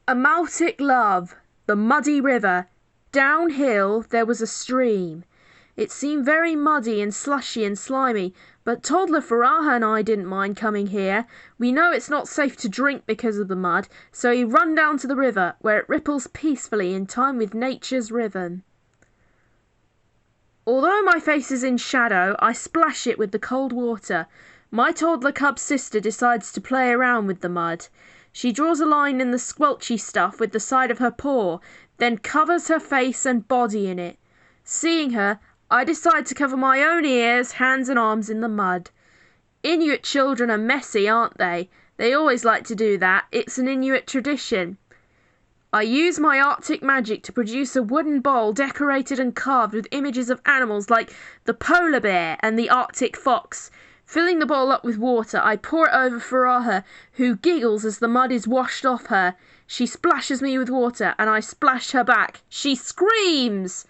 Amautik love, the muddy river. Downhill there was a stream. It seemed very muddy and slushy and slimy, but toddler Furaha and I didn't mind coming here. We know it's not safe to drink because of the mud, so we run down to the river, where it ripples peacefully in time with nature's rhythm. Although my face is in shadow, I splash it with the cold water. My toddler cub sister decides to play around with the mud. She draws a line in the squelchy stuff with the side of her paw, then covers her face and body in it. Seeing her, I decide to cover my own ears, hands and arms in the mud. Inuit children are messy, aren't they? They always like to do that. It's an Inuit tradition. I use my Arctic magic to produce a wooden bowl decorated and carved with images of animals like the polar bear and the Arctic fox. Filling the bowl up with water, I pour it over Furaha, who giggles as the mud is washed off her. She splashes me with water, and I splash her back. She screams!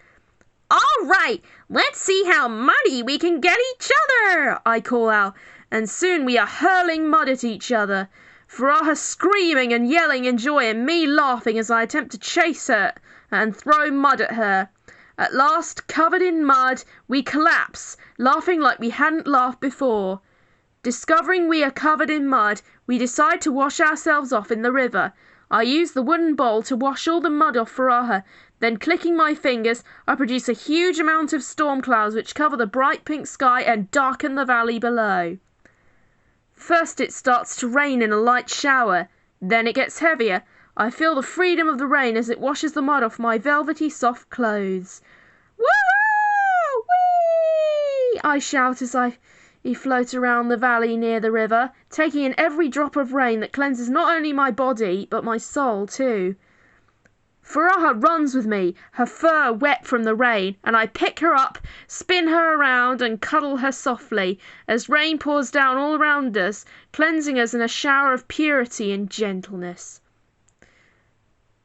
"All right, let's see how muddy we can get each other!" I call out, and soon we are hurling mud at each other. Furaha screaming and yelling in joy, and me laughing as I attempt to chase her and throw mud at her. At last, covered in mud, we collapse, laughing like we hadn't laughed before. Discovering we are covered in mud, we decide to wash ourselves off in the river. I use the wooden bowl to wash all the mud off Furaha, then clicking my fingers, I produce a huge amount of storm clouds which cover the bright pink sky and darken the valley below. First it starts to rain in a light shower, then it gets heavier. I feel the freedom of the rain as it washes the mud off my velvety soft clothes. "Woo-hoo! Whee!" I shout as I float around the valley near the river, taking in every drop of rain that cleanses not only my body, but my soul too. Furaha runs with me, her fur wet from the rain, and I pick her up, spin her around, and cuddle her softly, as rain pours down all around us, cleansing us in a shower of purity and gentleness.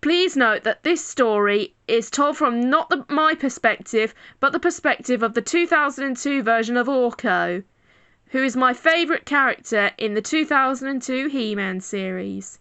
Please note that this story is told from not my perspective, but the perspective of the 2002 version of Orko, who is my favourite character in the 2002 He-Man series.